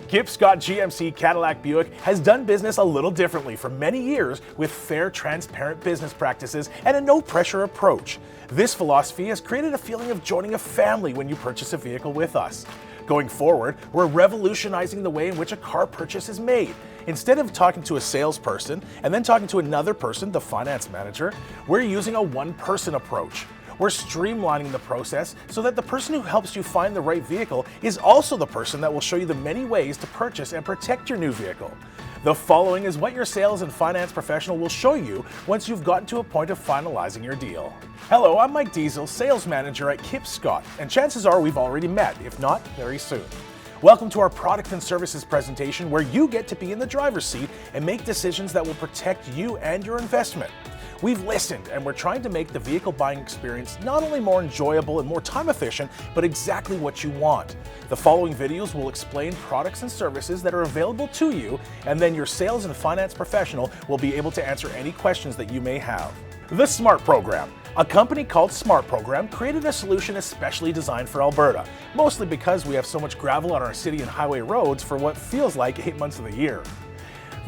Kipp GMC Cadillac Buick has done business a little differently for many years with fair, transparent business practices and a no-pressure approach. This philosophy has created a feeling of joining a family when you purchase a vehicle with us. Going forward, we're revolutionizing the way in which a car purchase is made. Instead of talking to a salesperson and then talking to another person, the finance manager, we're using a one-person approach. We're streamlining the process so that the person who helps you find the right vehicle is also the person that will show you the many ways to purchase and protect your new vehicle. The following is what your sales and finance professional will show you once you've gotten to a point of finalizing your deal. Hello, I'm Mike Diesel, sales manager at Kipp, and chances are we've already met, if not very soon. Welcome to our product and services presentation where you get to be in the driver's seat and make decisions that will protect you and your investment. We've listened and we're trying to make the vehicle buying experience not only more enjoyable and more time efficient, but exactly what you want. The following videos will explain products and services that are available to you, and then your sales and finance professional will be able to answer any questions that you may have. The SMART Program. A company called SMART Program created a solution especially designed for Alberta, mostly because we have so much gravel on our city and highway roads for what feels like 8 months of the year.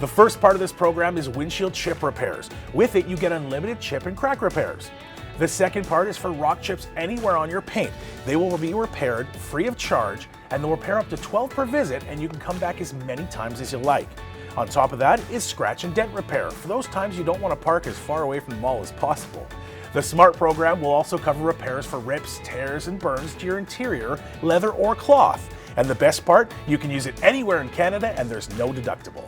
The first part of this program is windshield chip repairs. With it, you get unlimited chip and crack repairs. The second part is for rock chips anywhere on your paint. They will be repaired free of charge, and they'll repair up to 12 per visit, and you can come back as many times as you like. On top of that is scratch and dent repair, for those times you don't want to park as far away from the mall as possible. The SMART program will also cover repairs for rips, tears, and burns to your interior, leather, or cloth. And the best part, you can use it anywhere in Canada and there's no deductible.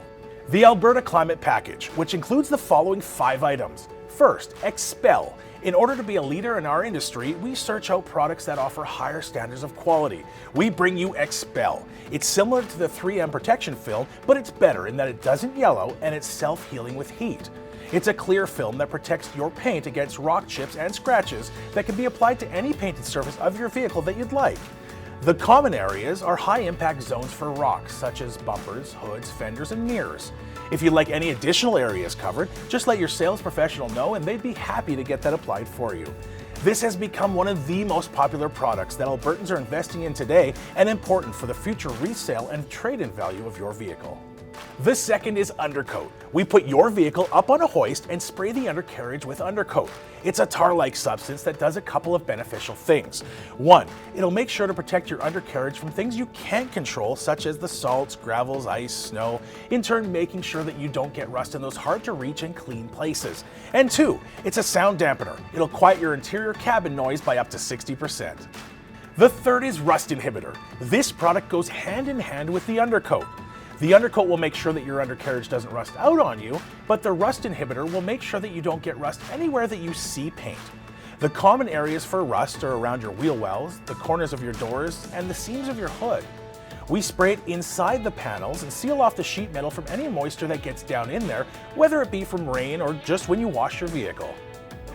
The Alberta Climate Package, which includes the following 5 items. First, Xpel. In order to be a leader in our industry, we search out products that offer higher standards of quality. We bring you Xpel. It's similar to the 3M protection film, but it's better in that it doesn't yellow and it's self-healing with heat. It's a clear film that protects your paint against rock chips and scratches that can be applied to any painted surface of your vehicle that you'd like. The common areas are high-impact zones for rocks, such as bumpers, hoods, fenders, and mirrors. If you'd like any additional areas covered, just let your sales professional know and they'd be happy to get that applied for you. This has become one of the most popular products that Albertans are investing in today and important for the future resale and trade-in value of your vehicle. The second is Undercoat. We put your vehicle up on a hoist and spray the undercarriage with Undercoat. It's a tar-like substance that does a couple of beneficial things. One, it'll make sure to protect your undercarriage from things you can't control, such as the salts, gravels, ice, snow, in turn making sure that you don't get rust in those hard-to-reach and clean places. And two, it's a sound dampener. It'll quiet your interior cabin noise by up to 60%. The third is Rust Inhibitor. This product goes hand in hand with the Undercoat. The Undercoat will make sure that your undercarriage doesn't rust out on you, but the Rust Inhibitor will make sure that you don't get rust anywhere that you see paint. The common areas for rust are around your wheel wells, the corners of your doors, and the seams of your hood. We spray it inside the panels and seal off the sheet metal from any moisture that gets down in there, whether it be from rain or just when you wash your vehicle.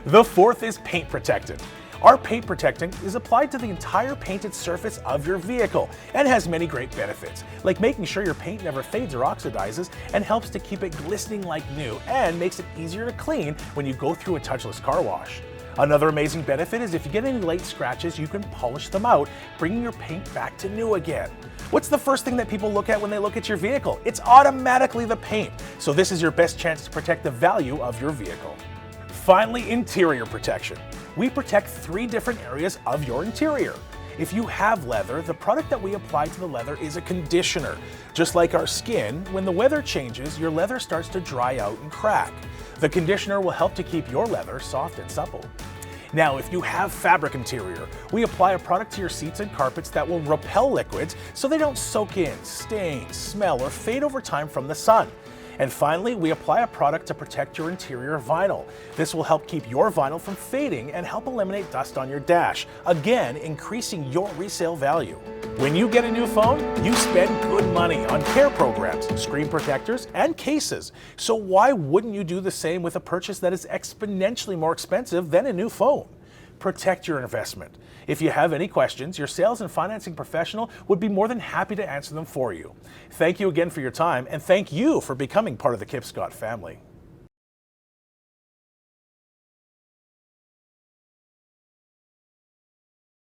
The fourth is Paint Protectant. Our paint protectant is applied to the entire painted surface of your vehicle and has many great benefits, like making sure your paint never fades or oxidizes and helps to keep it glistening like new and makes it easier to clean when you go through a touchless car wash. Another amazing benefit is if you get any light scratches, you can polish them out, bringing your paint back to new again. What's the first thing that people look at when they look at your vehicle? It's automatically the paint, so this is your best chance to protect the value of your vehicle. Finally, interior protection. We protect 3 different areas of your interior. If you have leather, the product that we apply to the leather is a conditioner. Just like our skin, when the weather changes, your leather starts to dry out and crack. The conditioner will help to keep your leather soft and supple. Now, if you have fabric interior, we apply a product to your seats and carpets that will repel liquids so they don't soak in, stain, smell, or fade over time from the sun. And finally, we apply a product to protect your interior vinyl. This will help keep your vinyl from fading and help eliminate dust on your dash, again increasing your resale value. When you get a new phone, you spend good money on care programs, screen protectors, and cases. So why wouldn't you do the same with a purchase that is exponentially more expensive than a new phone? Protect your investment. If you have any questions, your sales and financing professional would be more than happy to answer them for you. Thank you again for your time, and thank you for becoming part of the Kipp family.